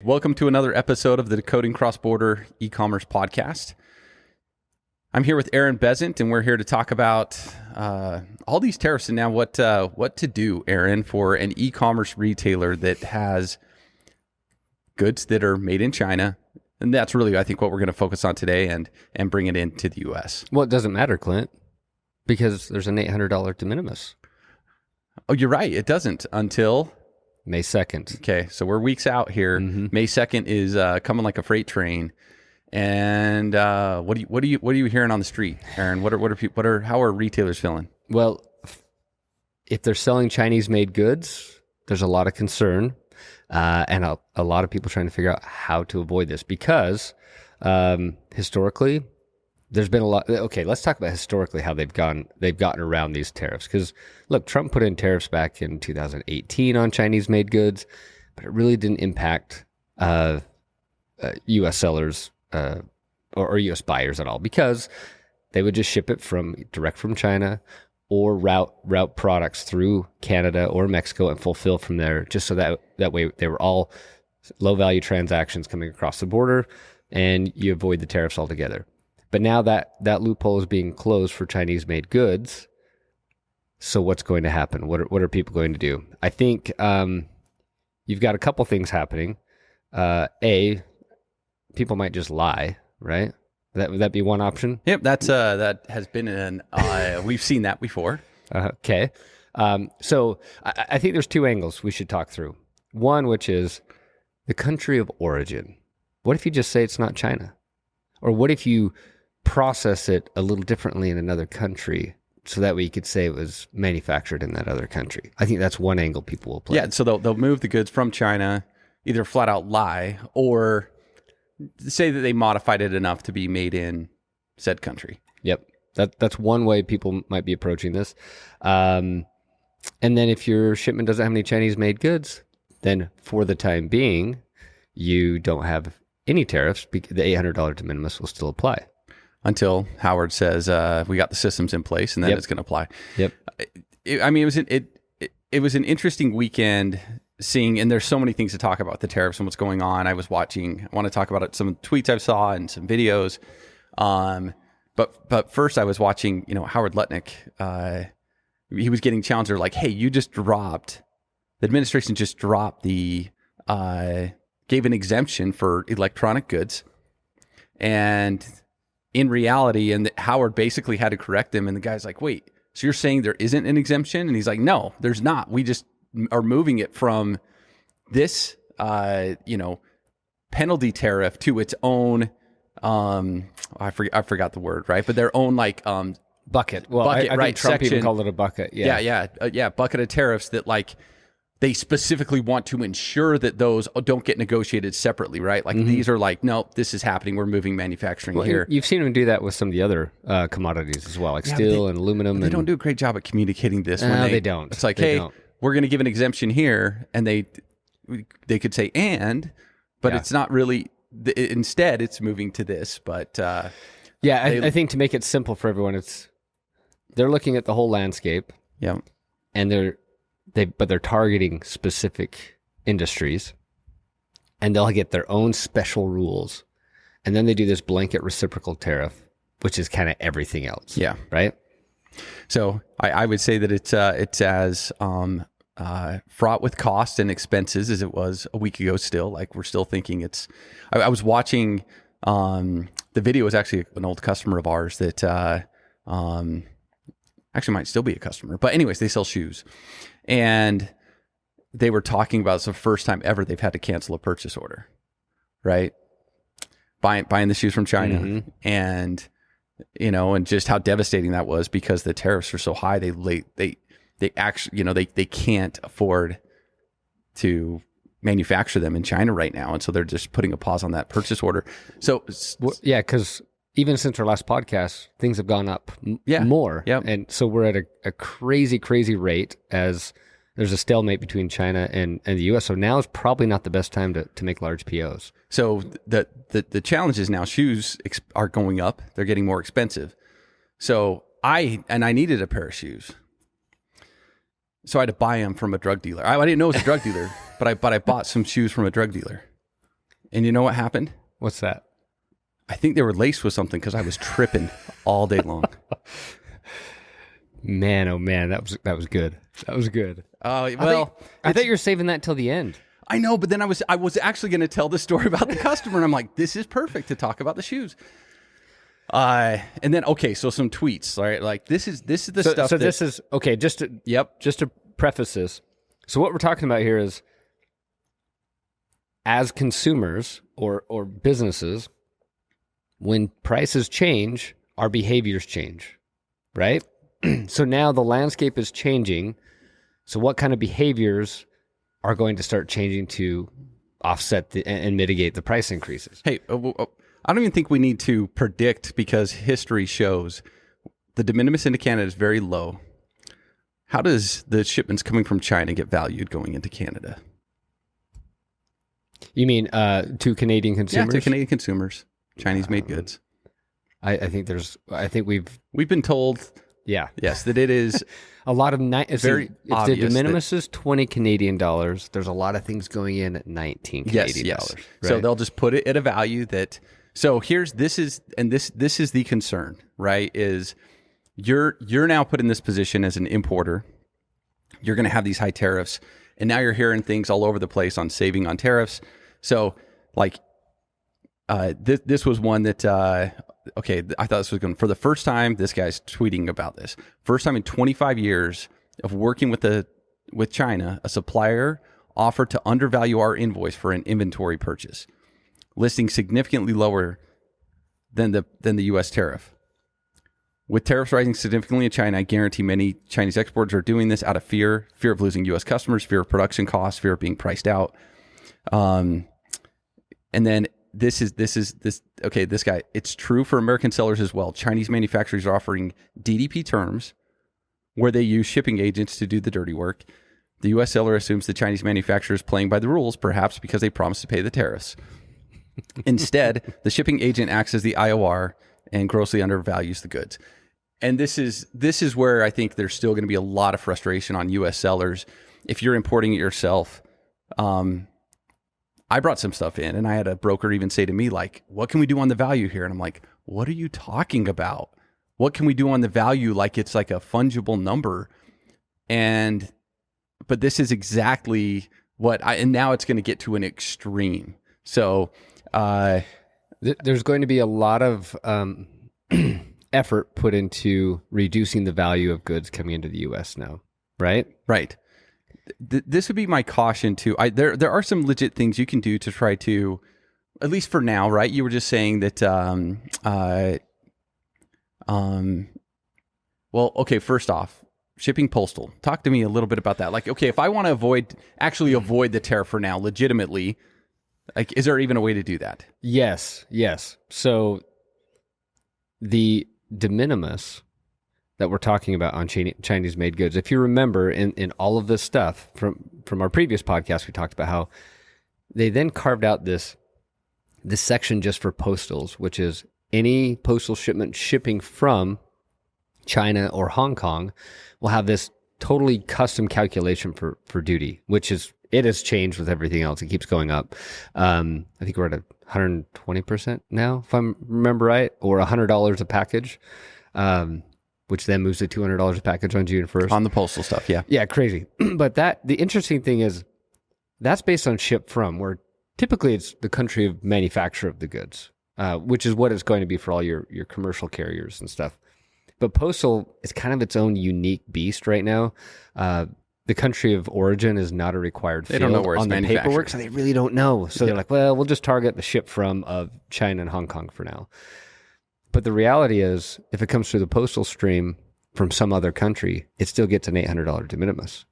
Welcome to another episode of the Decoding Cross-Border Ecommerce podcast. I'm here with Aaron Bezzant, and we're here to talk about all these tariffs and now what to do, Aaron, for an e-commerce retailer that has goods that are made in China. And that's really, I think, what we're going to focus on today and bring it into the U.S. Well, it doesn't matter, Clint, because there's an $800 de minimis. Oh, you're right. It doesn't until May 2nd. Okay, so we're weeks out here. Mm-hmm. May 2nd is coming like a freight train. And what are you hearing on the street, Aaron? How are retailers feeling? Well, if they're selling Chinese-made goods, there's a lot of concern, and a lot of people trying to figure out how to avoid this because historically, there's been a lot. Okay, let's talk about historically how they've gotten around these tariffs. Because look, Trump put in tariffs back in 2018 on Chinese-made goods, but it really didn't impact U.S. sellers or U.S. buyers at all because they would just ship it direct from China or route products through Canada or Mexico and fulfill from there, just so that way they were all low-value transactions coming across the border, and you avoid the tariffs altogether. But now that loophole is being closed for Chinese-made goods, so what's going to happen? What are people going to do? I think you've got a couple things happening. People might just lie, right? Would that be one option? Yep, that has been we've seen that before. Okay, so I think there's two angles we should talk through. One, which is the country of origin. What if you just say it's not China? Or what if you process it a little differently in another country so that way you could say it was manufactured in that other country? I think that's one angle people will play. Yeah, so they'll move the goods from China, either flat out lie or say that they modified it enough to be made in said country. Yep, that's one way people might be approaching this. And then if your shipment doesn't have any Chinese-made goods, then for the time being, you don't have any tariffs. The $800 de minimis will still apply. Until Howard says, we got the systems in place, and then it's going to apply. Yep. It was an interesting weekend seeing, and there's so many things to talk about the tariffs and what's going on. I want to talk about some tweets I saw and some videos. But first I was watching, Howard Lutnick. He was getting challenged. They're like, hey, the administration just dropped gave an exemption for electronic goods. And in reality, and Howard basically had to correct him. And the guy's like, wait, so you're saying there isn't an exemption? And he's like, no, there's not. We just are moving it from this, penalty tariff to its own, I forgot the word, right? But their own bucket. Well, I right? think Trump section. even called it a bucket. Yeah. Bucket of tariffs that they specifically want to ensure that those don't get negotiated separately, right? These are no, this is happening. We're moving manufacturing here. You've seen them do that with some of the other commodities as well, like steel and aluminum. They don't do a great job at communicating this. When they don't. It's we're going to give an exemption here, and they could say but it's not really. Instead, it's moving to this. But I think to make it simple for everyone, they're looking at the whole landscape. Yeah, and they're targeting specific industries, and they'll get their own special rules, and then they do this blanket reciprocal tariff, which is kind of everything else. Yeah, right. So I would say that it's as fraught with cost and expenses as it was a week ago. Still, we're still thinking it's. I was watching. The video was actually an old customer of ours that actually might still be a customer, but anyways, they sell shoes. And they were talking about it's the first time ever they've had to cancel a purchase order, right? Buying the shoes from China, and and just how devastating that was because the tariffs are so high. They actually they can't afford to manufacture them in China right now, and so they're just putting a pause on that purchase order. So because even since our last podcast, things have gone up more. Yep. And so we're at a crazy, crazy rate as there's a stalemate between China and the U.S. So now is probably not the best time to make large POs. So the challenge is now shoes are going up. They're getting more expensive. So I needed a pair of shoes. So I had to buy them from a drug dealer. I didn't know it was a drug dealer, but I bought some shoes from a drug dealer. And you know what happened? What's that? I think they were laced with something because I was tripping all day long. Man, oh man, that was good. That was good. Well, I thought you were saving that till the end. I know, but then I was actually going to tell the story about the customer, and I'm like, this is perfect to talk about the shoes. And then so some tweets, right? Like this is the stuff. So this is okay. Just to preface this. So what we're talking about here is, as consumers or businesses, when prices change, our behaviors change, right? So now the landscape is changing. So what kind of behaviors are going to start changing to offset and mitigate the price increases? Hey, I don't even think we need to predict, because history shows the de minimis into Canada is very low. How does the shipments coming from China get valued going into Canada? You mean to Canadian consumers? Yeah, to Canadian consumers, Chinese-made goods. I think we've been told. Yeah. Yes, that it is a lot of very if obvious. The de minimis is 20 Canadian dollars. There's a lot of things going in at 19 Canadian dollars. Right? So they'll just put it at a value that. So this is the concern, right? Is you're now put in this position as an importer. You're going to have these high tariffs, and now you're hearing things all over the place on saving on tariffs. So like, this was one that. I thought this was going for the first time. This guy's tweeting about this. First time in 25 years of working with China, a supplier offered to undervalue our invoice for an inventory purchase, listing significantly lower than the U.S. tariff. With tariffs rising significantly in China, I guarantee many Chinese exporters are doing this out of fear of losing U.S. customers, fear of production costs, fear of being priced out. And then. This guy, it's true for American sellers as well. Chinese manufacturers are offering DDP terms where they use shipping agents to do the dirty work. The U.S. seller assumes the Chinese manufacturer is playing by the rules, perhaps because they promised to pay the tariffs. Instead, the shipping agent acts as the IOR and grossly undervalues the goods. And this is where I think there's still going to be a lot of frustration on U.S. sellers. If you're importing it yourself, I brought some stuff in, and I had a broker even say to me, like, what can we do on the value here? And I'm like, what are you talking about? What can we do on the value? Like, it's like a fungible number. But this is exactly and now it's going to get to an extreme. So, there's going to be a lot of effort put into reducing the value of goods coming into the U.S. now, right? Right. This would be my caution too. There are some legit things you can do to try to, at least for now, right? You were just saying that, first off, shipping postal. Talk to me a little bit about that. Like, okay, if I want to avoid the tariff for now, legitimately, like, is there even a way to do that? Yes. So the de minimis that we're talking about on Chinese-made goods. If you remember, in all of this stuff from our previous podcast, we talked about how they then carved out this section just for postals, which is any postal shipment shipping from China or Hong Kong will have this totally custom calculation for duty, it has changed with everything else. It keeps going up. I think we're at 120% now, if I remember right, or $100 a package. Which then moves to $200 a package on June 1st. On the postal stuff, yeah. Yeah, crazy. But the interesting thing is that's based on ship from, where typically it's the country of manufacture of the goods, which is what it's going to be for all your commercial carriers and stuff. But postal is kind of its own unique beast right now. The country of origin is not a required field. They don't know where it's on the manufactured. paperwork, so they really don't know. So they're like, well, we'll just target the ship from of China and Hong Kong for now. But the reality is, if it comes through the postal stream from some other country, it still gets an $800 de minimis.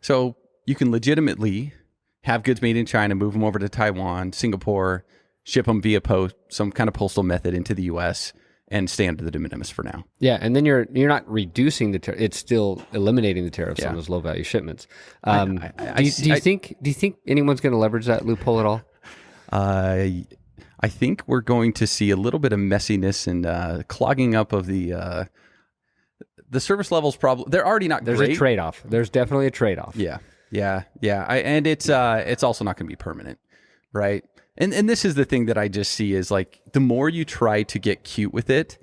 So you can legitimately have goods made in China, move them over to Taiwan, Singapore, ship them via some kind of postal method into the U.S. and stay under the de minimis for now. Yeah, and then you're not reducing the tariff; it's still eliminating the tariffs on those low value shipments. Do you think anyone's going to leverage that loophole at all? I think we're going to see a little bit of messiness and clogging up of the service levels. Probably they're already not. There's great. A trade-off. There's definitely a trade-off. Yeah. And it's also not going to be permanent. right? And this is the thing that I just see is like the more you try to get cute with it,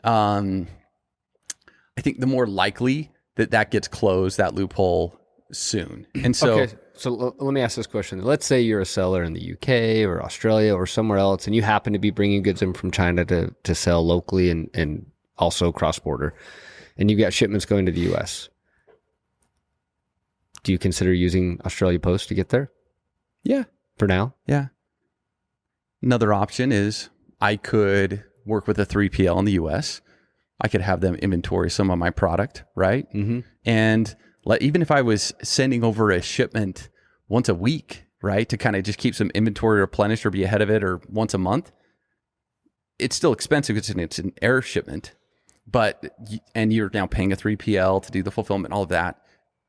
I think the more likely that gets closed, that loophole soon. And so, okay, so let me ask this question. Let's say you're a seller in the UK or Australia or somewhere else, and you happen to be bringing goods in from China to sell locally and also cross-border, and you've got shipments going to the US. Do you consider using Australia Post to get there? yeah, For now? yeah. Another option is I could work with a 3PL in the US. I could have them inventory some of my product, right? Mm-hmm. And even if I was sending over a shipment once a week, right, to kind of just keep some inventory replenished or be ahead of it, or once a month, it's still expensive because it's an air shipment. And you're now paying a 3PL to do the fulfillment, all of that.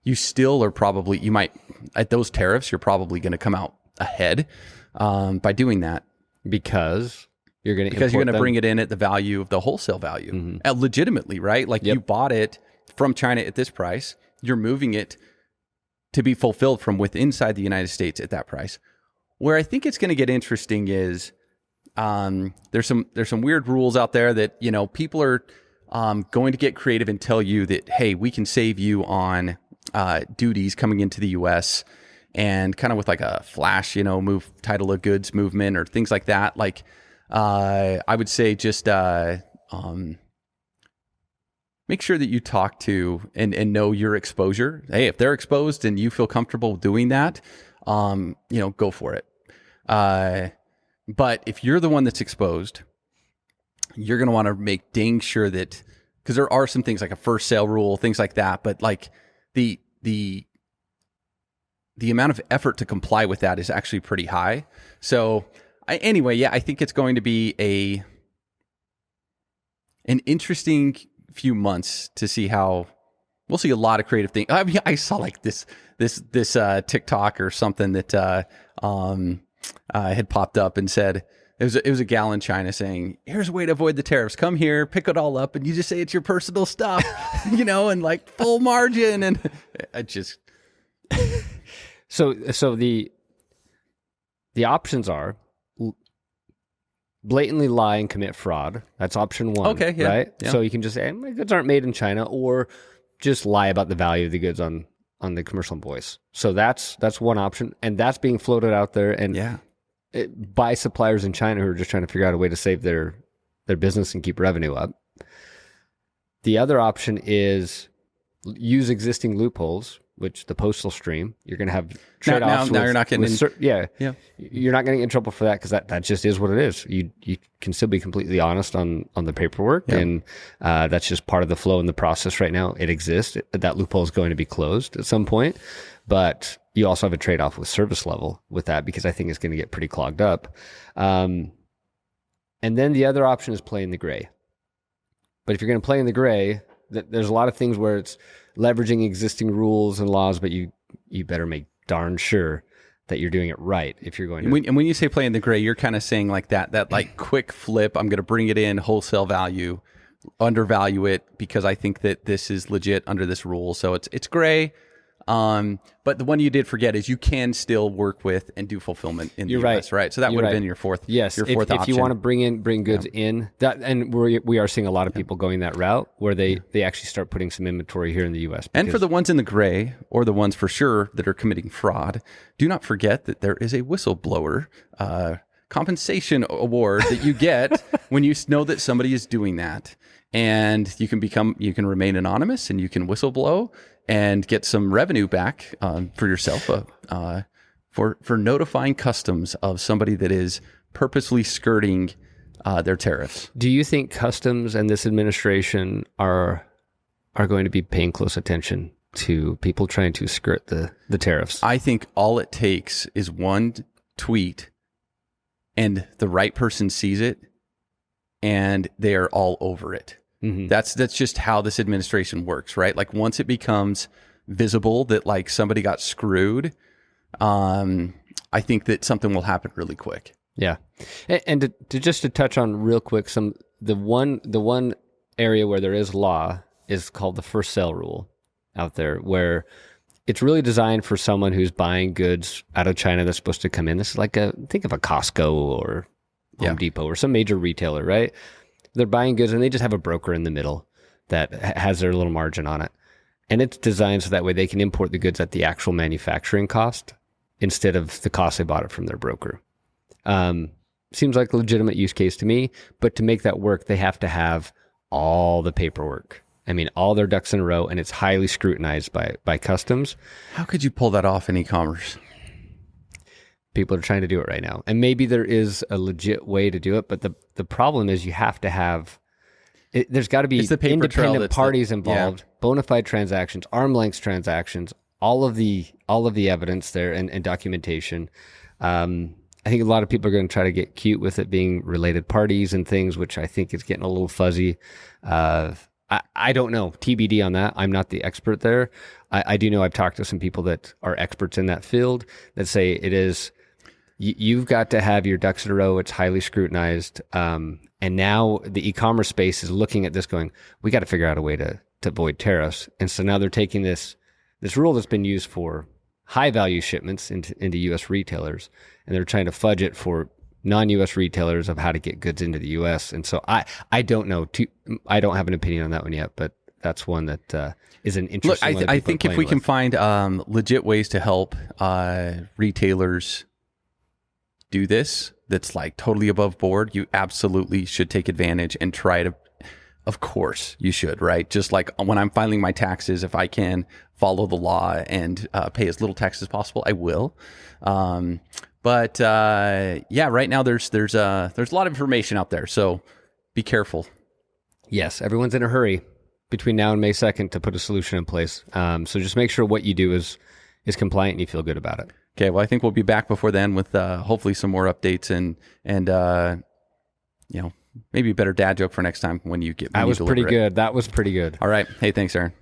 You still are probably, you might, at those tariffs, you're probably going to come out ahead by doing that. Because you're going to bring it in at the value of the wholesale value, legitimately, right? Like you bought it from China at this price, you're moving it to be fulfilled from within inside the United States at that price. Where I think it's going to get interesting is there's some weird rules out there that, you know, people are going to get creative and tell you that, hey, we can save you on duties coming into the U.S. and kind of with like a flash, you know, move title of goods movement or things like that. Like I would say just make sure that you talk to and know your exposure. Hey, if they're exposed and you feel comfortable doing that, you know, go for it. But if you're the one that's exposed, you're going to want to make dang sure that, because there are some things like a first sale rule, things like that, but like the amount of effort to comply with that is actually pretty high. So I think it's going to be an interesting few months to see how we'll see a lot of creative things. I mean, I saw like this TikTok or something that had popped up and said it was a gal in China saying, "Here's a way to avoid the tariffs. Come here, pick it all up, and you just say it's your personal stuff, you know, and like full margin." And I just so the options are blatantly lie and commit fraud. That's option one. Okay, yeah, right? Yeah. So you can just say, my goods aren't made in China, or just lie about the value of the goods on the commercial invoice. So that's one option, and that's being floated out there and by suppliers in China who are just trying to figure out a way to save their business and keep revenue up. The other option is use existing loopholes, which the postal stream, you're going to have trade-offs. Now you're not getting You're not going to get in trouble for that because that just is what it is. You can still be completely honest on the paperwork, and that's just part of the flow in the process right now. It exists. That loophole is going to be closed at some point, but you also have a trade-off with service level with that because I think it's going to get pretty clogged up. And then the other option is play in the gray. But if you're going to play in the gray, there's a lot of things where it's leveraging existing rules and laws, but you better make darn sure that you're doing it right if you're going to. And when you say play in the gray, you're kind of saying like that like quick flip, I'm going to bring it in wholesale value, undervalue it because I think that this is legit under this rule. So it's gray. But the one you did forget is you can still work with and do fulfillment in the US, right? So that would have been your fourth. Yes, your fourth option. If you want to bring goods in that, and we are seeing a lot of people going that route where they actually start putting some inventory here in the US. And for the ones in the gray, or the ones for sure that are committing fraud, do not forget that there is a whistleblower compensation award that you get when you know that somebody is doing that, and you can remain anonymous and you can whistleblow and get some revenue back for yourself for notifying customs of somebody that is purposely skirting their tariffs. Do you think customs and this administration are going to be paying close attention to people trying to skirt the tariffs? I think all it takes is one tweet and the right person sees it and they are all over it. Mm-hmm. That's just how this administration works, right? Like once it becomes visible that like somebody got screwed, I think that something will happen really quick. Yeah, and to touch on real quick, the one area where there is law is called the first sale rule out there, where it's really designed for someone who's buying goods out of China that's supposed to come in. This is like think of a Costco or Home Depot or some major retailer, right? They're buying goods and they just have a broker in the middle that has their little margin on it. And it's designed so that way they can import the goods at the actual manufacturing cost instead of the cost they bought it from their broker. Seems like a legitimate use case to me, but to make that work, they have to have all the paperwork. I mean, all their ducks in a row, and it's highly scrutinized by customs. How could you pull that off in e-commerce? People are trying to do it right now. And maybe there is a legit way to do it, but the problem is you have to have, there's got to be independent parties involved, bona fide transactions, arm's length transactions, all of the evidence there and documentation. I think a lot of people are going to try to get cute with it being related parties and things, which I think is getting a little fuzzy. I don't know, TBD on that. I'm not the expert there. I do know I've talked to some people that are experts in that field that say it is, you've got to have your ducks in a row. It's highly scrutinized. And now the e-commerce space is looking at this going, we got to figure out a way to avoid tariffs. And so now they're taking this rule that's been used for high value shipments into U.S. retailers, and they're trying to fudge it for non-U.S. retailers of how to get goods into the U.S. And so I don't know. I don't have an opinion on that one yet, but that's one that is an interesting one. Look, I think if we can find legit ways to help retailers do this, that's like totally above board, you absolutely should take advantage and try to. Of course you should, right? Just like when I'm filing my taxes, if I can follow the law and pay as little tax as possible, I will. But right now there's a lot of information out there, so be careful. Yes, everyone's in a hurry between now and May 2nd to put a solution in place. So just make sure what you do is compliant and you feel good about it. Okay, well, I think we'll be back before then with hopefully some more updates and maybe a better dad joke for next time when you get. That was pretty good. That was pretty good. All right. Hey, thanks, Aaron.